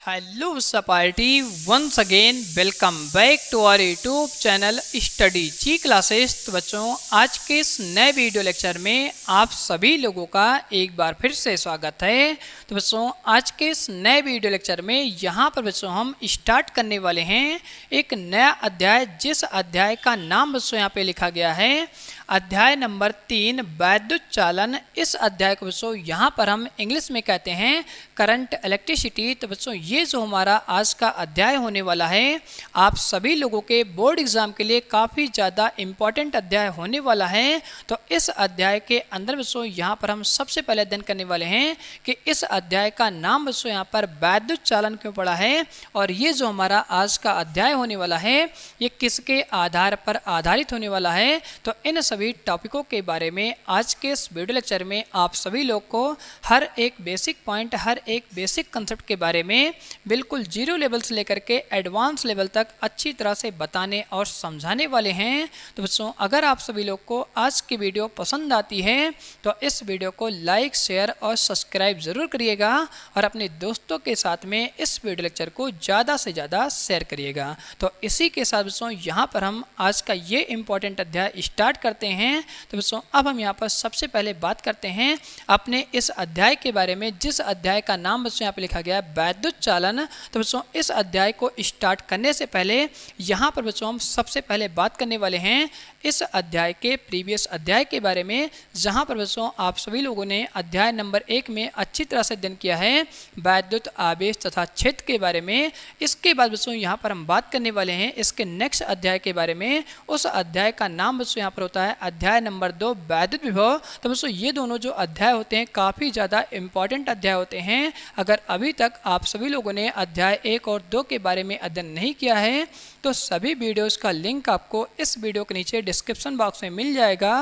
Hello सपार्टी once again welcome back to our YouTube channel study G classes. तो बच्चों आज के इस नए वीडियो लेक्चर में आप सभी लोगों का एक बार फिर से स्वागत है। तो बच्चों आज के इस नए वीडियो लेक्चर में यहाँ पर बच्चों हम स्टार्ट करने वाले हैं एक नया अध्याय, जिस अध्याय का नाम बच्चों यहाँ पे लिखा गया है अध्याय नंबर 3 वैद्युत चालन। इस अध्याय को बच्चों यहाँ पर हम इंग्लिश में कहते हैं करंट इलेक्ट्रिसिटी। तो बच्चों ये जो हमारा आज का अध्याय होने वाला है आप सभी लोगों के बोर्ड एग्जाम के लिए काफ़ी ज़्यादा इम्पॉर्टेंट अध्याय होने वाला है। तो इस अध्याय के अंदर बच्चों यहाँ पर हम सबसे पहले अध्ययन करने वाले हैं कि इस अध्याय का नाम बच्चों यहाँ पर वैद्युत चालन क्यों पड़ा है, और ये जो हमारा आज का अध्याय होने वाला है ये किसके आधार पर आधारित होने वाला है। तो इन सभी टॉपिकों के बारे में आज के इस वीडियो लेक्चर में आप सभी लोग को हर एक बेसिक पॉइंट, हर एक बेसिक कंसेप्ट के बारे में बिल्कुल जीरो लेवल से लेकर के एडवांस लेवल तक अच्छी तरह से बताने और समझाने वाले हैं। तो बच्चों अगर आप सभी लोग को आज की वीडियो पसंद आती है तो इस वीडियो को लाइक, शेयर और सब्सक्राइब ज़रूर करिएगा और अपने दोस्तों के साथ में इस वीडियो लेक्चर को ज़्यादा से ज़्यादा शेयर करिएगा। तो इसी के साथ बच्चों यहाँ पर हम आज का ये इम्पोर्टेंट अध्याय स्टार्ट करते हैं। तो बच्चों अब हम यहाँ पर सबसे पहले बात करते हैं अपने इस अध्याय के बारे में, जिस अध्याय का नाम बच्चों यहाँ पे लिखा गया है वैद्युत चालन। तो बच्चों इस अध्याय को स्टार्ट करने से पहले यहाँ पर बच्चों हम सबसे पहले बात करने वाले हैं इस अध्याय के प्रीवियस अध्याय के बारे में, जहाँ पर बच्चों आप सभी लोगों ने अध्याय नंबर 1 में अच्छी तरह से अध्ययन किया है वैद्युत आवेश तथा क्षेत्र के बारे में। इसके बाद बच्चों यहाँ पर हम बात करने वाले हैं इसके नेक्स्ट अध्याय के बारे में। उस अध्याय का नाम बच्चों यहाँ पर होता है अध्याय नंबर 2 वैद्युत विभव। तो बच्चों ये दोनों जो अध्याय होते हैं काफ़ी ज़्यादा इंपॉर्टेंट अध्याय होते हैं। अगर अभी तक आप सभी लोगों ने अध्याय 1 और 2 के बारे में अध्ययन नहीं किया है तो सभी वीडियोस का लिंक आपको इस वीडियो के नीचे डिस्क्रिप्शन बॉक्स में मिल जाएगा।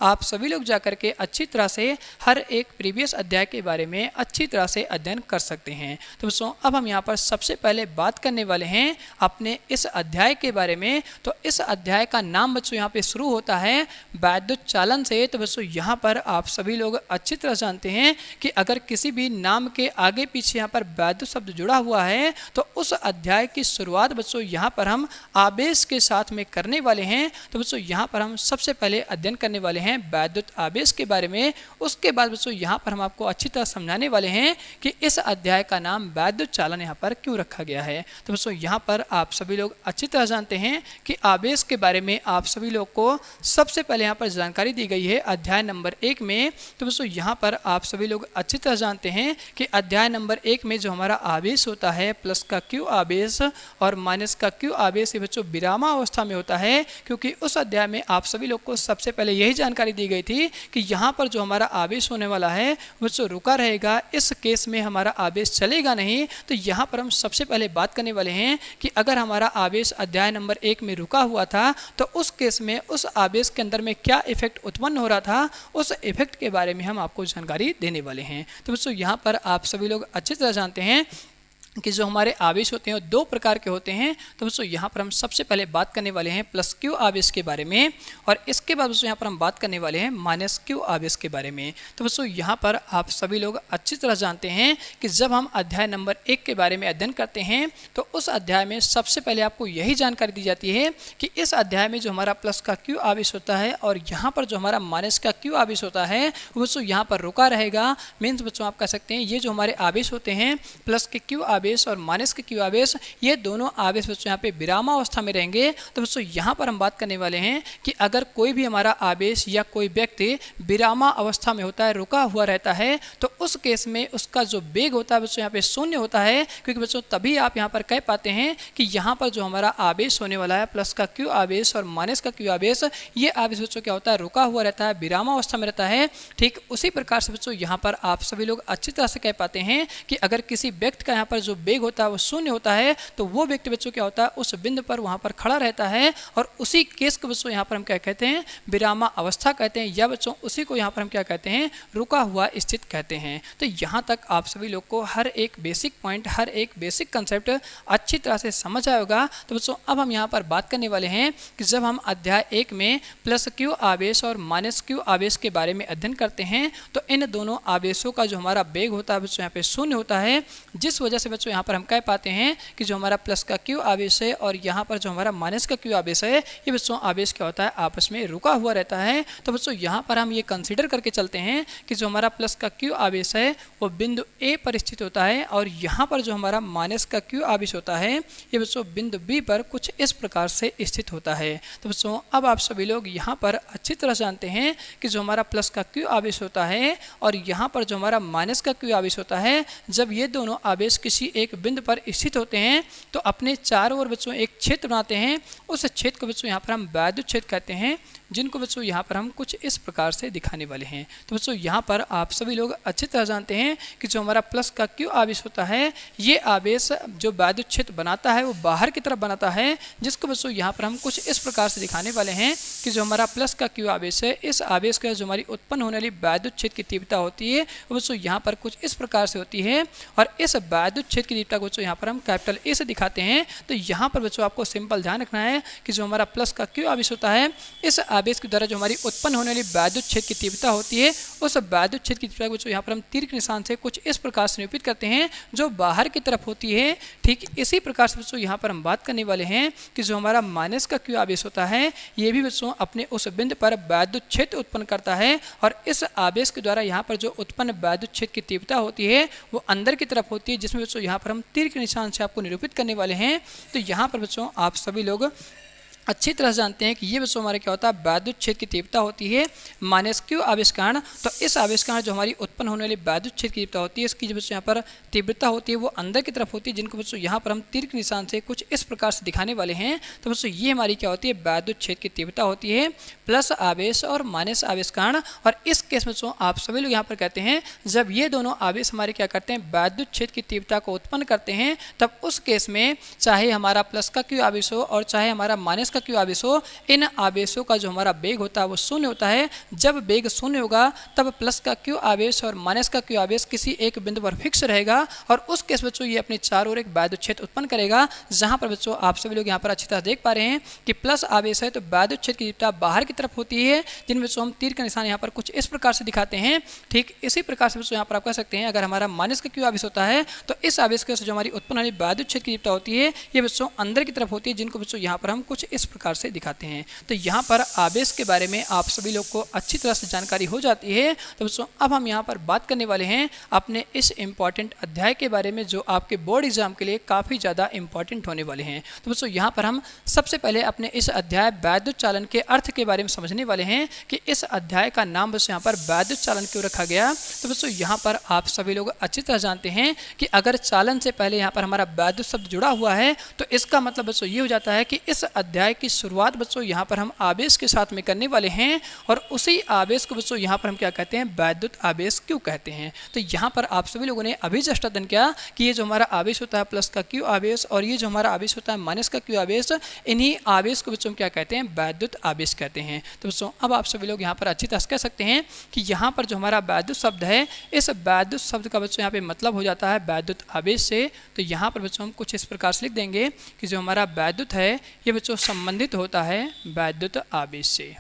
आप सभी लोग जाकर के अच्छी तरह से हर एक प्रीवियस अध्याय के बारे में अच्छी तरह से अध्ययन कर सकते हैं। तो बच्चों अब हम यहाँ पर सबसे पहले बात करने वाले हैं अपने इस अध्याय के बारे में। तो इस अध्याय का नाम बच्चों यहाँ पे शुरू होता है वैद्युत चालन से। तो बच्चों यहाँ पर आप सभी लोग अच्छी तरह जानते हैं कि अगर किसी भी नाम के आगे पीछे यहाँ पर वैद्युत शब्द जुड़ा हुआ है तो उस अध्याय की शुरुआत बच्चों यहाँ पर हम आवेश के साथ में करने वाले हैं। तो बच्चों यहाँ पर हम सबसे पहले अध्ययन करने वाले हैं वैद्युत आवेश के बारे में। उसके बाद बच्चों यहाँ पर हम आपको अच्छी तरह समझाने वाले हैं कि इस अध्याय का नाम वैद्युत चालन यहाँ पर क्यों रखा गया है। तो बच्चों यहाँ पर आप सभी लोग अच्छी तरह जानते हैं कि आवेश के बारे में आप सभी लोग को सबसे पहले यहाँ पर जानकारी दी गई है अध्याय नंबर 1 में। तो बच्चों यहाँ पर आप सभी लोग अच्छी तरह जानते हैं कि अध्याय नंबर 1 में जो हमारा आवेश होता है प्लस का क्यू आवेश और माइनस का क्यू आवेश ये बच्चों विरामा अवस्था में होता है, क्योंकि उस अध्याय में आप सभी लोग को सबसे पहले यही जानकारी दी गई थी कि यहाँ पर जो हमारा आवेश होने वाला है बच्चों रुका रहेगा। इस केस में हमारा आवेश चलेगा नहीं। तो यहाँ पर हम सबसे पहले बात करने वाले हैं कि अगर हमारा आवेश अध्याय नंबर 1 में रुका हुआ था तो उस केस में उस आवेश के अंदर में क्या इफेक्ट उत्पन्न हो रहा था, उस इफेक्ट के बारे में हम आपको जानकारी देने वाले हैं। तो बच्चों यहाँ पर आप सभी लोग अच्छी तरह जानते हैं कि जो हमारे आवेश होते हैं वो 2 प्रकार के होते हैं। तो बच्चों यहाँ पर हम सबसे पहले बात करने वाले हैं प्लस क्यू आवेश के बारे में, और इसके बाद बच्चों यहाँ पर हम बात करने वाले हैं माइनस क्यू आवेश के बारे में। तो बच्चों यहाँ पर आप सभी लोग अच्छी तरह जानते हैं कि जब हम अध्याय नंबर 1 के बारे में अध्ययन करते हैं तो उस अध्याय में सबसे पहले आपको यही जानकारी दी जाती है कि इस अध्याय में जो हमारा प्लस का क्यू आवेश होता है और यहाँ पर जो हमारा माइनस का क्यू आवेश होता है वो बच्चों यहाँ पर रुका रहेगा। मीन्स बच्चों आप कह सकते हैं ये जो हमारे आवेश होते हैं प्लस के क्यू आवेश और माइनस के क्यू आवेश ये दोनों आवेश बच्चों यहाँ पे विरामा अवस्था में रहेंगे। तो बच्चों यहाँ पर हम बात करने वाले हैं कि अगर कोई भी हमारा आवेश या कोई व्यक्ति विरामा अवस्था में होता है, रुका हुआ रहता है, तो उस केस में उसका जो वेग होता है बच्चों यहाँ पे शून्य होता है। क्योंकि बच्चों तभी आप यहाँ पर कह पाते हैं कि यहाँ पर जो हमारा आवेश होने वाला है प्लस का क्यू आवेश और माइनस का क्यू आवेश ये आवेश बच्चों क्या होता है, रुका हुआ रहता है, विरामा अवस्था में रहता है। ठीक उसी प्रकार से बच्चों यहाँ पर आप सभी लोग अच्छी तरह से कह पाते हैं कि अगर किसी व्यक्ति का यहाँ पर जो वेग होता है वो शून्य होता है तो वो व्यक्ति बच्चों क्या होता है, उस बिंदु पर वहां पर खड़ा रहता है, और उसी केस को बच्चों यहाँ पर हम क्या कहते हैं, विरामा अवस्था कहते हैं, या बच्चों उसी को यहाँ पर हम क्या कहते हैं, रुका हुआ स्थित कहते हैं। तो यहाँ तक आप सभी लोग को हर एक बेसिक पॉइंट, हर एक बेसिक कंसेप्ट अच्छी तरह से समझ आया होगा। तो बच्चों अब हम यहाँ पर बात करने वाले हैं कि जब हम अध्याय 1 में प्लस क्यू आवेश और माइनस क्यू आवेश के बारे में अध्ययन करते हैं तो इन दोनों आवेशों का जो हमारा वेग होता है बच्चों यहाँ पे शून्य होता है, जिस वजह से बच्चों बच्चों यहाँ पर हम कह पाते हैं कि जो हमारा प्लस का क्यू आवेश है और यहाँ पर जो हमारा माइनस का क्यू आवेश है, ये बच्चों आवेश क्या होता है, आपस में रुका हुआ रहता है। तो बच्चों यहाँ पर हम ये कंसीडर करके चलते हैं कि जो हमारा प्लस का क्यू आवेश है वो बिंदु ए पर स्थित होता है और यहाँ पर जो हमारा माइनस का क्यू आवेश होता है ये बच्चों बिंदु बी पर कुछ इस प्रकार से स्थित होता है। तो बच्चों अब आप सभी लोग यहाँ पर अच्छी तरह जानते हैं कि जो हमारा प्लस का क्यू आवेश होता है और यहाँ पर जो हमारा माइनस का क्यू आवेश होता है, जब ये दोनों आवेश किसी एक बिंदु पर स्थित होते हैं तो अपने चारों ओर बच्चों एक क्षेत्र बनाते हैं। उस क्षेत्र को बच्चों यहाँ पर हम वैद्युत क्षेत्र कहते हैं, जिनको बच्चों यहाँ पर हम कुछ इस प्रकार से दिखाने वाले हैं। तो बच्चों यहाँ पर आप सभी लोग अच्छी तरह जानते हैं कि जो हमारा प्लस का क्यू आवेश होता है, ये आवेश जो वैद्युत क्षेत्र बनाता है वो बाहर की तरफ बनाता है, जिसको बच्चों यहाँ पर हम कुछ इस प्रकार से दिखाने वाले हैं कि जो हमारा प्लस का क्यू आवेश है, इस आवेश का जो हमारी उत्पन्न होने वाली वैद्युत क्षेत्र की तीव्रता होती है वो बच्चों यहाँ पर कुछ इस प्रकार से होती है और इस वैद्युत क्षेत्र की तीव्रता को बच्चों यहाँ पर हम कैपिटल ए से दिखाते हैं। तो यहाँ पर बच्चों आपको सिंपल ध्यान रखना है कि जो हमारा प्लस का क्यू आवेश होता है, इस आवेश के द्वारा जो हमारी उत्पन्न होने वाली वैद्युत क्षेत्र की तीव्रता होती है, उस वैद्युत क्षेत्र की तीव्रता को यहाँ पर हम तीर के निशान से कुछ इस प्रकार से निरूपित करते हैं जो बाहर की तरफ होती है। ठीक इसी प्रकार से बच्चों यहाँ पर हम बात करने वाले हैं कि जो हमारा माइनस का क्यू आवेश होता है, ये भी बच्चों अपने उस बिंदु पर वैद्युत क्षेत्र उत्पन्न करता है और इस आवेश के द्वारा यहाँ पर जो उत्पन्न वैद्युत क्षेत्र की तीव्रता होती है वो अंदर की तरफ होती है, जिसमें बच्चों यहाँ पर हम तीर के निशान से आपको निरूपित करने वाले हैं। तो यहाँ पर बच्चों आप सभी लोग अच्छी तरह से जानते हैं कि ये बच्चों हमारे क्या होता है, वैद्युत क्षेत्र की तीव्रता होती है माइनस क्यू आवेश कारण। तो इस आवेश कारण जो हमारी उत्पन्न होने वाली वैद्युत क्षेत्र की तीव्रता होती है, इसकी जो बच्चों यहाँ पर तीव्रता होती है वो अंदर की तरफ होती है, जिनको बच्चों यहाँ पर हम तीर के निशान से कुछ इस प्रकार से दिखाने वाले हैं। तो बच्चों ये हमारी क्या होती है, वैद्युत क्षेत्र की तीव्रता होती है प्लस आवेश और माइनस आवेश कारण। और इस केस में बच्चों आप सभी लोग यहाँ पर कहते हैं जब ये दोनों आवेश हमारे क्या करते हैं, वैद्युत क्षेत्र की तीव्रता को उत्पन्न करते हैं, तब उस केस में चाहे हमारा प्लस का क्यू आवेश हो और चाहे हमारा माइनस का क्यू आवेश हो, इन आवेशों का जो हमारा वेग होता है वो शून्य होता है। जब वेग शून्य होगा तब प्लस का क्यू आवेश और माइनस का क्यू आवेश किसी एक बिंदु पर फिक्स रहेगा और उस केस बच्चों ये अपने चारों ओर एक वैद्युत क्षेत्र उत्पन्न करेगा। जहां पर बच्चों आप सभी लोग यहाँ पर अच्छी तरह देख पा रहे हैं कि प्लस आवेश है तो वैद्युत क्षेत्र की तीव्रता बाहर की तरफ होती है, जिन बच्चों हम तीर का निशान यहाँ पर कुछ इस प्रकार से दिखाते हैं। ठीक इसी प्रकार से बच्चों यहाँ पर आप कह सकते हैं अगर हमारा माइनस का क्यू आवेश होता है तो इस आवेश के जो हमारी उत्पन्न वाली वैद्युत क्षेत्र की तीव्रता होती है ये बच्चों अंदर की तरफ होती है, जिनको बच्चों यहाँ पर हम कुछ इस प्रकार से दिखाते हैं। तो यहाँ पर आवेश के बारे में आप सभी लोग को अच्छी तरह से जानकारी हो जाती है। तो बच्चों अब हम यहाँ पर बात करने वाले हैं अपने इस इम्पॉर्टेंट अध्याय के बारे में जो आपके बोर्ड एग्जाम के लिए काफ़ी ज़्यादा इंपॉर्टेंट होने वाले हैं। तो बच्चों यहाँ पर हम सबसे पहले अपने इस अध्याय वैद्युत चालन के अर्थ के बारे में समझने वाले हैं कि इस अध्याय का नाम बच्चों यहाँ पर वैद्युत चालन क्यों रखा गया। तो बच्चों यहाँ पर आप सभी लोग अच्छी तरह जानते हैं कि अगर चालन से पहले यहाँ पर हमारा वैद्युत शब्द जुड़ा हुआ है तो इसका मतलब बच्चों ये हो जाता है कि इस अध्याय की शुरुआत बच्चों यहाँ पर हम आवेश के साथ में करने वाले हैं और उसी आवेश को बच्चों यहाँ पर हम क्या कहते हैं, वैद्युत आवेश क्यों कहते हैं। तो यहाँ पर आप सभी लोगों ने अभी जस्ट अध्ययन किया कि ये जो हमारा आवेश होता है प्लस का क्यू आवेश और ये जो हमारा आवेश होता है माइनस का क्यू आवेश, इन्हीं आवेश को बच्चों क्या कहते हैं, वैद्युत आवेश कहते हैं। तो बच्चों अब आप सभी लोग यहाँ पर अच्छी तरह से कह सकते हैं कि यहाँ पर जो हमारा वैद्युत शब्द है, इस वैद्युत शब्द का बच्चों यहाँ पे मतलब हो जाता है वैद्युत आवेश से। तो यहाँ पर बच्चों हम कुछ इस प्रकार से लिख देंगे कि जो हमारा वैद्युत है ये बच्चों संबंधित होता है वैद्युत आवेश से।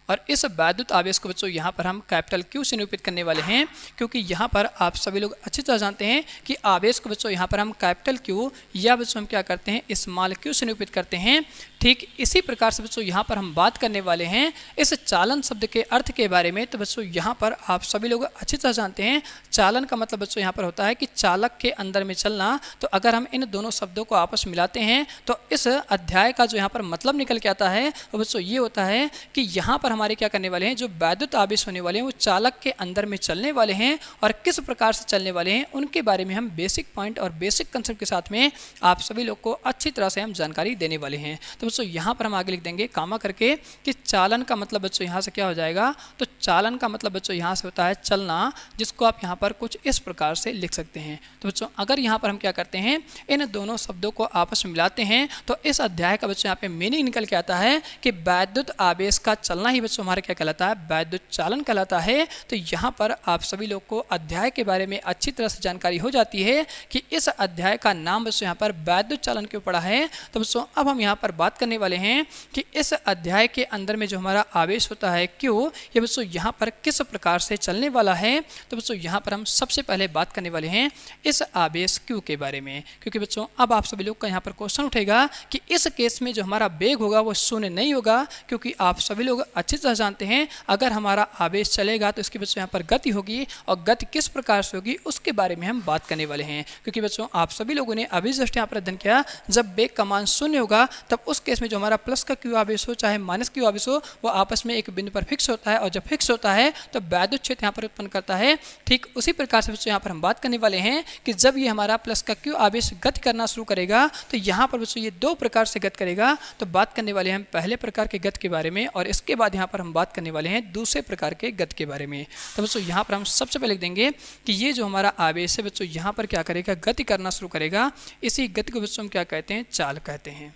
और इस वैद्युत आवेश को बच्चों यहाँ पर हम कैपिटल क्यू से निरूपित करने वाले हैं, क्योंकि यहाँ पर आप सभी लोग अच्छी तरह जानते हैं कि आवेश को बच्चों यहाँ पर हम कैपिटल क्यू या बच्चों हम क्या करते हैं, स्मॉल क्यू से निरूपित करते हैं। ठीक इसी प्रकार से बच्चों यहाँ पर हम बात करने वाले हैं इस चालन शब्द के अर्थ के बारे में। तो बच्चों यहाँ पर आप सभी लोग अच्छी तरह जानते हैं चालन का मतलब बच्चों यहाँ पर होता है कि चालक के अंदर में चलना। तो अगर हम इन दोनों शब्दों को आपस में मिलाते हैं तो इस अध्याय का जो यहाँ पर मतलब निकल के आता है वो बच्चों ये होता है कि यहाँ पर हमारे क्या करने वाले हैं, जो वैद्युत आवेश होने वाले हैं वो चालक के अंदर में चलने वाले हैं और किस प्रकार से चलने वाले हैं उनके बारे में हम बेसिक पॉइंट और बेसिक कंसेप्ट के साथ में आप सभी लोग को अच्छी तरह से हम जानकारी देने वाले हैं। तो बच्चों यहाँ पर हम आगे लिख देंगे कामा करके कि चालन का मतलब बच्चों यहाँ से क्या हो जाएगा, तो चालन का मतलब बच्चों यहाँ से होता है चलना, जिसको आप यहाँ पर कुछ इस प्रकार से लिख सकते हैं। तो बच्चों अगर यहाँ पर हम क्या करते हैं, इन दोनों शब्दों को आपस में मिलाते हैं तो इस अध्याय का बच्चों यहाँ पे मीनिंग निकल के आता है कि वैद्युत आवेश का चलना ही बच्चों हमारा क्या कहलाता है, वैद्युत चालन कहलाता है। तो यहाँ पर आप सभी लोग को अध्याय के बारे में अच्छी तरह से जानकारी हो जाती है कि इस अध्याय का नाम बच्चों यहाँ पर वैद्युत चालन क्यों पड़ा है। तो बच्चों अब हम यहाँ पर बात करने वाले हैं कि इस अध्याय के अंदर में जो हमारा आवेश होता है क्यों, ये बच्चों यहाँ पर किस प्रकार से चलने वाला है। तो बच्चों यहाँ पर हम सबसे पहले बात करने वाले हैं इस आवेश क्यू के बारे में, क्योंकि बच्चों अब आप सभी लोग का यहाँ पर क्वेश्चन उठेगा कि इस केस में जो हमारा वेग होगा वो शून्य नहीं होगा, क्योंकि आप सभी लोग अच्छी तरह जानते हैं अगर हमारा आवेश चलेगा तो इसके बच्चों यहाँ पर गति होगी, और गति किस प्रकार से होगी उसके बारे में हम बात करने वाले हैं। क्योंकि बच्चों आप सभी लोगों ने अभी जस्ट यहाँ पर अध्ययन किया, जब वेग का मान शून्य होगा तब उस केस में जो हमारा प्लस का क्यू आवेश हो चाहे माइनस क्यू आवेश हो वो आपस में एक बिंदु पर फिक्स होता है, और जब फिक्स होता है तो वैद्युत क्षेत्र यहाँ पर उत्पन्न करता है। ठीक उसी प्रकार से बच्चों यहाँ पर हम बात करने वाले हैं कि जब ये हमारा प्लस का क्यू आवेश गति करना शुरू करेगा तो यहाँ पर बच्चों ये दो प्रकार से गति करेगा। तो बात करने वाले हैं हम पहले प्रकार के गति के बारे में, और इसके बाद यहाँ पर हम बात करने वाले हैं दूसरे प्रकार के गति के बारे में। तो बच्चों यहाँ पर हम सबसे पहले लिख देंगे कि ये जो हमारा आवेश है बच्चों यहाँ पर क्या करेगा, गति करना शुरू करेगा। इसी गति को बच्चों हम क्या कहते हैं, चाल कहते हैं।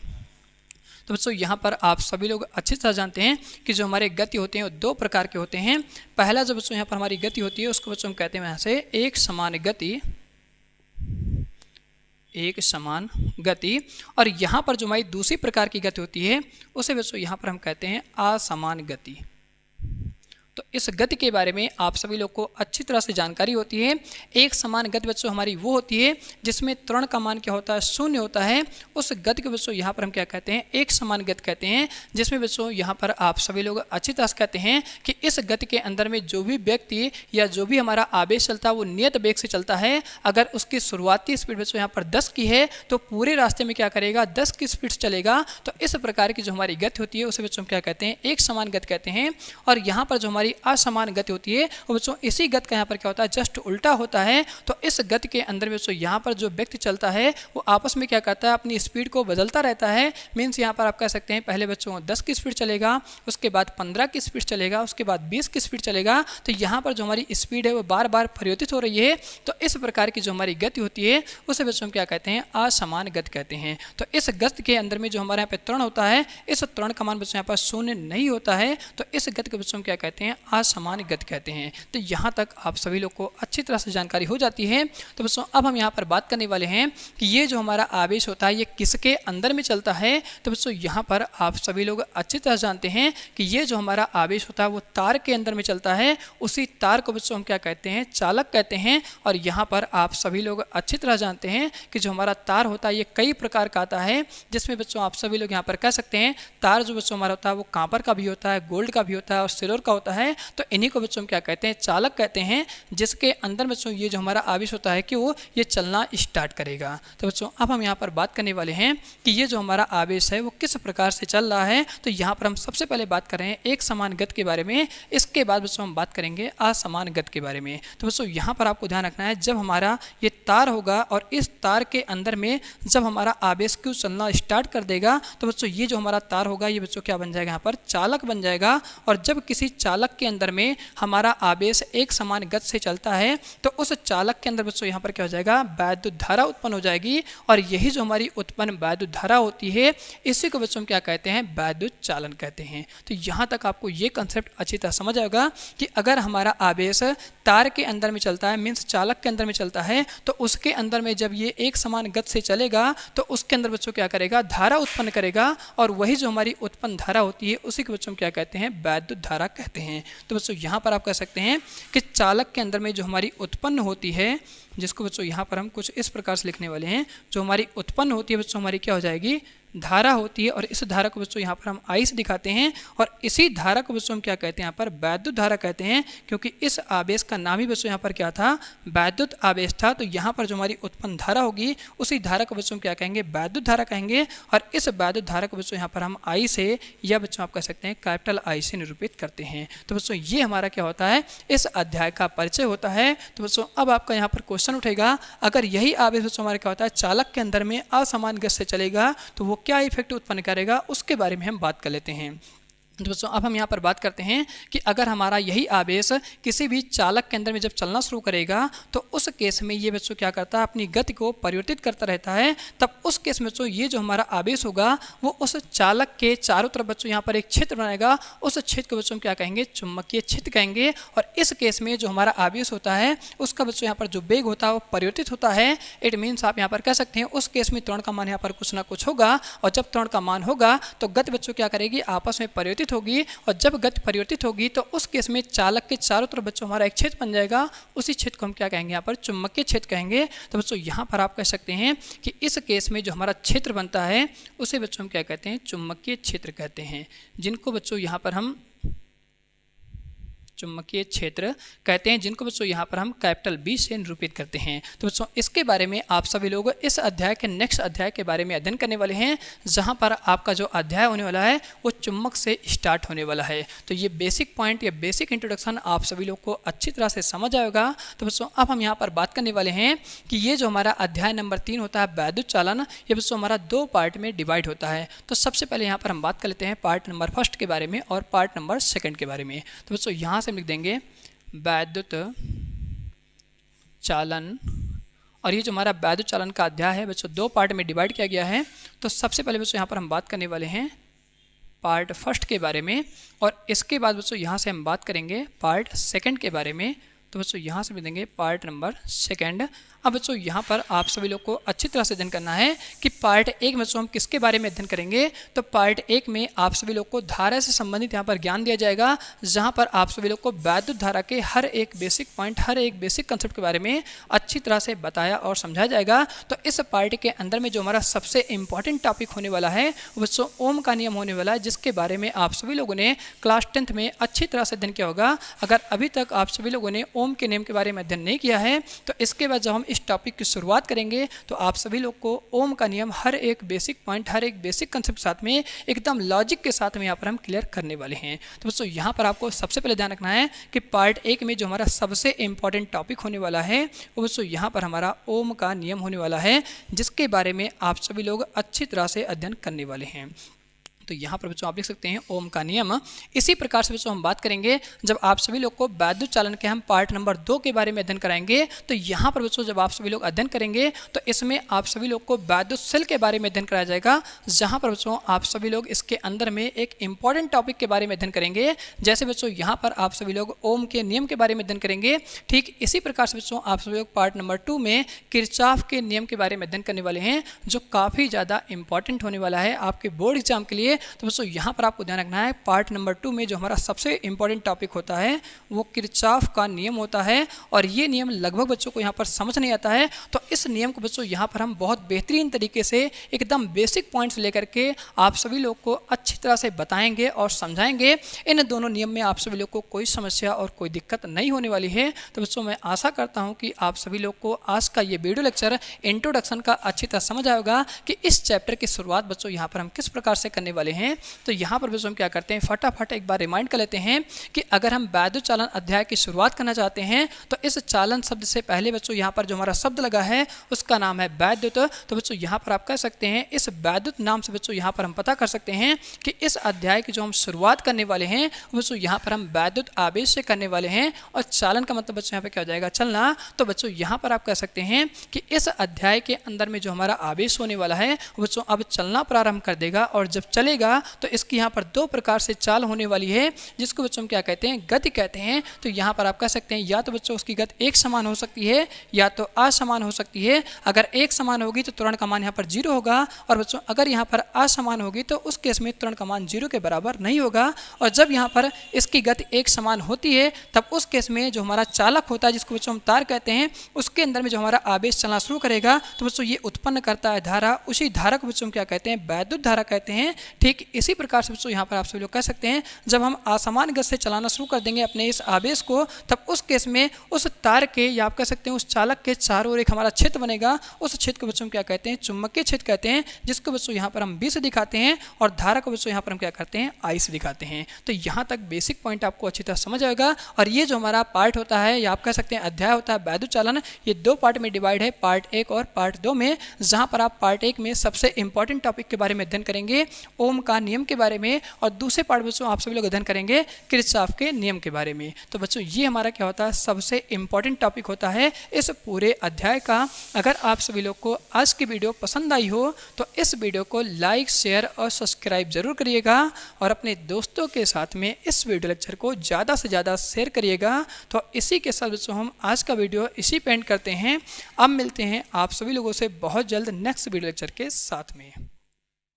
तो बच्चों यहाँ पर आप सभी लोग अच्छी तरह जानते हैं कि जो हमारे गति होते हैं वो दो प्रकार के होते हैं। पहला जो बच्चों यहाँ पर हमारी गति होती है उसको बच्चों हम कहते हैं यहाँ से एक समान गति, एक समान गति। और यहाँ पर जो हमारी दूसरी प्रकार की गति होती है उसे बच्चों यहाँ पर हम कहते हैं असमान गति। तो इस गति के बारे में आप सभी लोग को अच्छी तरह से जानकारी होती है। एक समान गति बच्चों हमारी वो होती है जिसमें त्वरण का मान क्या होता है, शून्य होता है। उस गति को बच्चों यहाँ पर हम क्या कहते हैं, एक समान गति कहते हैं। जिसमें बच्चों यहाँ पर आप सभी लोग अच्छी तरह से कहते हैं कि इस गति के अंदर में जो भी व्यक्ति या जो भी हमारा आवेश चलता है वो नियत वेग से चलता है। अगर उसकी शुरुआती स्पीड बच्चों यहाँ पर 10 की है तो पूरे रास्ते में क्या करेगा, 10 की स्पीड से चलेगा। तो इस प्रकार की जो हमारी गति होती है उसे बच्चों हम क्या कहते हैं, एक समान गति कहते हैं। और यहाँ पर जो हमारी असमान गति होती है वो बच्चों इसी गति का यहाँ पर क्या होता है, जस्ट उल्टा होता है। तो इस गति के अंदर में बच्चों यहाँ पर जो व्यक्ति चलता है वो आपस में क्या करता है, अपनी स्पीड को बदलता रहता है। मीन्स यहाँ पर आप कह सकते हैं पहले बच्चों 10 की स्पीड चलेगा, उसके बाद 15 की स्पीड चलेगा, उसके बाद 20 की स्पीड चलेगा। तो यहाँ पर जो हमारी स्पीड है वो बार बार परिवर्तित हो रही है। तो इस प्रकार की जो हमारी गति होती है उसे बच्चों क्या कहते हैं, असमान गति कहते हैं। तो इस गति के अंदर में जो हमारे यहाँ पे त्वरण होता है, इस त्वरण का मान बच्चों यहाँ पर शून्य नहीं होता है। तो इस गति को बच्चों क्या कहते हैं, असमान गति कहते हैं। तो यहाँ तक आप सभी लोग को अच्छी तरह से जानकारी हो जाती है। तो बच्चों अब हम यहाँ पर बात करने वाले हैं कि ये जो हमारा आवेश होता है ये किसके अंदर में चलता है। तो बच्चों यहाँ पर आप सभी लोग अच्छी तरह जानते हैं कि ये जो हमारा आवेश होता है वो तार के अंदर में चलता है। उसी तार को बच्चों हम क्या कहते हैं, चालक कहते हैं। और यहाँ पर आप सभी लोग अच्छी तरह जानते हैं कि जो हमारा तार होता है ये कई प्रकार का आता है, जिसमें बच्चों आप सभी लोग यहाँ पर कह सकते हैं तार जो बच्चों हमारा होता है वो कांपर का भी होता है, गोल्ड का भी होता है और सिल्वर का होता है। तो इन्हीं को बच्चों क्या कहते हैं, चालक कहते हैं, जिसके अंदर बच्चों ये जो हमारा आवेश होता है कि वो ये चलना स्टार्ट करेगा। तो बच्चों अब हम यहाँ पर बात करने वाले हैं कि ये जो हमारा आवेश है वो किस प्रकार से चल रहा है। तो यहाँ पर हम सबसे पहले बात कर रहे हैं एक समान गति के बारे में, इसके बाद बच्चों हम बात करेंगे असमान गति के बारे में। तो बच्चों यहाँ पर आपको ध्यान रखना है, जब हमारा ये तार होगा और इस तार के अंदर में जब हमारा आवेश क्यों चलना स्टार्ट कर देगा तो बच्चों ये जो हमारा तार होगा ये बच्चों क्या बन जाएगा, यहाँ पर चालक बन जाएगा। और जब किसी चालक के अंदर में हमारा आवेश एक समान गति से चलता है तो उस चालक के अंदर बच्चों यहाँ पर क्या हो जाएगा, वैद्युत धारा उत्पन्न हो जाएगी। और यही जो हमारी उत्पन्न वैद्युत धारा होती है इसी को बच्चों क्या कहते हैं, वैद्युत चालन कहते हैं। तो यहाँ तक आपको ये कंसेप्ट अच्छी तरह समझ आएगा कि अगर हमारा आवेश तार के अंदर में चलता है, मीन्स चालक के अंदर में चलता है, तो उसके अंदर में जब ये एक समान गति से चलेगा तो उसके अंदर बच्चों क्या करेगा, धारा उत्पन्न करेगा। और वही जो हमारी उत्पन्न धारा होती है उसी को बच्चों क्या कहते हैं, वैद्युत धारा कहते हैं। तो बच्चों यहाँ पर आप कह सकते हैं कि चालक के अंदर में जो हमारी उत्पन्न होती है, जिसको बच्चों यहाँ पर हम कुछ इस प्रकार से लिखने वाले हैं, जो हमारी उत्पन्न होती है बच्चों हमारी क्या हो जाएगी, धारा होती है। और इस धारा को बच्चों यहाँ पर हम आई से दिखाते हैं, और इसी धारा को बच्चों हम क्या कहते हैं, यहाँ पर वैद्युत धारा कहते हैं, क्योंकि इस आवेश का नाम ही बच्चों यहाँ पर क्या था, वैद्युत आवेश था। तो यहाँ पर जो हमारी उत्पन्न धारा होगी उसी धारा को बच्चों क्या कहेंगे, वैद्युत धारा कहेंगे। और इस वैद्युत धारा को बच्चों यहाँ पर हम आई से या बच्चों आप कह सकते हैं कैपिटल आई से निरूपित करते हैं। तो बच्चों ये हमारा क्या होता है, इस अध्याय का परिचय होता है। तो बच्चों अब आपका यहाँ पर क्वेश्चन उठेगा, अगर यही आवेश बच्चों हमारा क्या होता है, चालक के अंदर में असमान गति से चलेगा तो वो क्या इफेक्ट उत्पन्न करेगा, उसके बारे में हम बात कर लेते हैं। तो दोस्तों अब हम यहाँ पर बात करते हैं कि अगर हमारा यही आवेश किसी भी चालक के अंदर में जब चलना शुरू करेगा तो उस केस में ये बच्चों क्या करता है, अपनी गति को परिवर्तित करता रहता है। तब उस केस में बच्चों ये जो हमारा आवेश होगा वो उस चालक के चारों तरफ बच्चों यहाँ पर एक क्षेत्र बनाएगा। उस क्षेत्र को बच्चों क्या कहेंगे, चुंबकीय क्षेत्र कहेंगे। और इस केस में जो हमारा आवेश होता है उसका बच्चों यहाँ पर जो वेग होता है वो परिवर्तित होता है। इट मीन्स आप यहाँ पर कह सकते हैं उस केस में त्वरण का मान यहाँ पर कुछ ना कुछ होगा, और जब त्वरण का मान होगा तो गति बच्चों क्या करेगी, आपस में परिवर्तित होगी। और जब गति परिवर्तित होगी तो उस केस में चालक के चारों तरफ बच्चों हमारा एक क्षेत्र बन जाएगा। उसी क्षेत्र को हम क्या कहेंगे, यहाँ पर चुंबकीय क्षेत्र कहेंगे। तो बच्चों यहाँ पर आप कह सकते हैं कि इस केस में जो हमारा क्षेत्र बनता है उसे बच्चों हम क्या कहते हैं, चुंबकीय क्षेत्र कहते हैं, जिनको बच्चों यहाँ पर हम चुंबकीय क्षेत्र कहते हैं, जिनको बच्चों यहाँ पर हम कैपिटल बी से निरूपित करते हैं। तो बच्चों इसके बारे में आप सभी लोग इस अध्याय के नेक्स्ट अध्याय के बारे में अध्ययन करने वाले हैं, जहाँ पर आपका जो अध्याय होने वाला है वो चुंबक से स्टार्ट होने वाला है। तो ये बेसिक पॉइंट या बेसिक इंट्रोडक्शन आप सभी लोग को अच्छी तरह से समझ आएगा। तो बच्चों अब हम यहाँ पर बात करने वाले हैं कि ये जो हमारा अध्याय नंबर 3 होता है वैद्युत चालन, ये बच्चों हमारा 2 पार्ट में डिवाइड होता है। तो सबसे पहले यहाँ पर हम बात कर लेते हैं पार्ट नंबर 1 के बारे में और पार्ट नंबर 2 के बारे में। तो बच्चों यहाँ से लिख देंगे वैद्युत चालन, और ये जो हमारा वैद्युत चालन का अध्याय है बच्चों 2 पार्ट में डिवाइड किया गया है। तो सबसे पहले बच्चों यहाँ पर हम बात करने वाले हैं पार्ट 1 के बारे में, और इसके बाद बच्चों यहाँ से हम बात करेंगे पार्ट 2 के बारे में। तो बच्चों यहाँ से भी देंगे पार्ट नंबर 2। अब बच्चों यहाँ पर आप सभी लोग को अच्छी तरह से अध्ययन करना है कि पार्ट 1 में बच्चों हम किसके बारे में अध्ययन करेंगे। तो पार्ट 1 में आप सभी लोग को धारा से संबंधित यहाँ पर ज्ञान दिया जाएगा, जहाँ पर आप सभी लोग को वैद्युत धारा के हर एक बेसिक पॉइंट, हर एक बेसिक कंसेप्ट के बारे में अच्छी तरह से बताया और समझाया जाएगा। तो इस पार्ट के अंदर में जो हमारा सबसे इंपॉर्टेंट टॉपिक होने वाला है वो बच्चों ओम का नियम होने वाला है, जिसके बारे में आप सभी लोगों ने क्लास 10th में अच्छी तरह से अध्ययन किया होगा। अगर अभी तक आप सभी लोगों ने ओम के नियम के बारे में अध्ययन नहीं किया है तो इसके बाद जब हम इस टॉपिक की शुरुआत करेंगे तो आप सभी लोग को ओम का नियम हर एक बेसिक पॉइंट, हर एक बेसिक कंसेप्ट साथ में एकदम लॉजिक के साथ में यहाँ पर हम क्लियर करने वाले हैं। तो दोस्तों यहाँ पर आपको सबसे पहले ध्यान रखना है कि पार्ट 1 में जो हमारा सबसे इंपॉर्टेंट टॉपिक होने वाला है वो दोस्तों यहाँ पर हमारा ओम का नियम होने वाला है, जिसके बारे में आप सभी लोग अच्छी तरह से अध्ययन करने वाले हैं। तो यहाँ पर बच्चों आप लिख सकते हैं ओम का नियम। इसी प्रकार से बच्चों हम बात करेंगे जब आप सभी लोग को वैद्युत चालन के हम पार्ट नंबर 2 के बारे में अध्ययन कराएंगे। तो यहाँ पर बच्चों जब आप सभी लोग अध्ययन करेंगे तो इसमें आप सभी लोग को वैद्युत सेल के बारे में अध्ययन कराया जाएगा, जहाँ पर बच्चों आप सभी लोग इसके अंदर में एक इंपॉर्टेंट टॉपिक के बारे में अध्ययन करेंगे। जैसे बच्चों यहाँ पर आप सभी लोग ओम के नियम के बारे में अध्ययन करेंगे, ठीक इसी प्रकार से बच्चों आप सभी लोग पार्ट नंबर 2 में किरचॉफ के नियम के बारे में अध्ययन करने वाले हैं, जो काफ़ी ज़्यादा इंपॉर्टेंट होने वाला है आपके बोर्ड एग्जाम के लिए। तो बच्चों यहाँ पर आपको ध्यान रखना है पार्ट नंबर 2 में जो हमारा सबसे इंपॉर्टेंट टॉपिक होता है वो किरचॉफ का नियम होता है, और ये नियम लगभग बच्चों को यहाँ पर समझ नहीं आता है। तो इस नियम को बच्चों यहाँ पर हम बहुत बेहतरीन तरीके से एकदम बेसिक पॉइंट्स लेकर के आप सभी लोग को अच्छी तरह से बताएंगे और समझाएंगे। इन दोनों नियम में आप सभी लोग को कोई समस्या और कोई दिक्कत नहीं होने वाली है। तो बच्चों मैं आशा करता हूँ कि आप सभी लोग को आज का ये वीडियो लेक्चर इंट्रोडक्शन का अच्छी तरह समझ आएगा कि इस चैप्टर की शुरुआत बच्चों यहाँ पर हम किस प्रकार से करने वाले हैं। तो यहाँ पर बच्चों हम क्या करते हैं, फटाफट एक बार रिमाइंड कर लेते हैं कि अगर हम वैद्युत चालन अध्याय की शुरुआत करना चाहते हैं तो इस चालन शब्द से पहले बच्चों यहाँ पर जो हमारा शब्द लगा है उसका नाम है वैद्युत। तो बच्चों यहाँ पर आप कह सकते हैं इस वैद्युत नाम से बच्चों यहाँ पर हम पता कर सकते हैं कि इस अध्याय की जो हम शुरुआत करने वाले हैं बच्चों यहाँ पर हम वैद्युत आवेश से करने वाले हैं, और चालन का मतलब बच्चों यहाँ पे क्या हो जाएगा, चलना। तो बच्चों यहाँ पर आप कह सकते हैं कि इस अध्याय के अंदर में जो हमारा आवेश होने वाला है बच्चों अब चलना प्रारंभ कर देगा, और जब चलेगा तो इसकी यहाँ पर 2 प्रकार से चाल होने वाली है, जिसको बच्चों हम क्या कहते हैं, गति कहते हैं। तो यहाँ पर आप कह सकते हैं या तो बच्चों उसकी गति एक समान हो सकती है या तो असमान हो सकती है। अगर एक समान होगी तो त्वरण का मान यहाँ पर 0 होगा, और बच्चों अगर यहाँ पर असमान होगी तो उस केस में त्वरण का मान 0 के बराबर नहीं होगा। और जब यहाँ पर इसकी गति एक समान होती है तब उस केस में जो हमारा चालक होता है, जिसको बच्चों हम तार कहते हैं, उसके अंदर में जो हमारा आवेश चलना शुरू करेगा तो बच्चों ये उत्पन्न करता है धारा। उसी धारा को बच्चों हम क्या कहते हैं, वैद्युत धारा कहते हैं। ठीक इसी प्रकार से बच्चों यहाँ पर आप सभी लोग कह सकते हैं जब हम असमान गति से चलाना शुरू कर देंगे अपने इस आवेश को, तब उस केस में उस तार के या आप कह सकते हैं उस चालक के चारों ओर एक हमारा क्षेत्र बनेगा। उस क्षेत्र को बच्चों हम क्या कहते हैं, चुंबकीय क्षेत्र कहते हैं, जिसको बच्चों यहाँ पर हम बी से दिखाते हैं, और धारा को बच्चों यहाँ पर हम क्या करते हैं, आई से दिखाते हैं। तो यहाँ तक बेसिक पॉइंट आपको अच्छी तरह समझ आएगा। और ये जो हमारा पार्ट होता है या आप कह सकते हैं अध्याय होता है वैद्युत चालन, ये 2 पार्ट में डिवाइड है, पार्ट 1 और पार्ट 2 में, जहाँ पर आप पार्ट 1 में सबसे इंपॉर्टेंट टॉपिक के बारे में अध्ययन करेंगे ओम ओम का नियम के बारे में, और दूसरे पार्ट बच्चों आप सभी लोग अध्ययन करेंगे किरचॉफ के नियम के बारे में। तो बच्चों ये हमारा क्या होता है, सबसे इंपॉर्टेंट टॉपिक होता है इस पूरे अध्याय का। अगर आप सभी लोग को आज की वीडियो पसंद आई हो तो इस वीडियो को लाइक, शेयर और सब्सक्राइब जरूर करिएगा, और अपने दोस्तों के साथ में इस वीडियो लेक्चर को ज़्यादा से ज़्यादा शेयर करिएगा। तो इसी के साथ बच्चों हम आज का वीडियो इसी पे एंड करते हैं। अब मिलते हैं आप सभी लोगों से बहुत जल्द नेक्स्ट वीडियो लेक्चर के साथ में।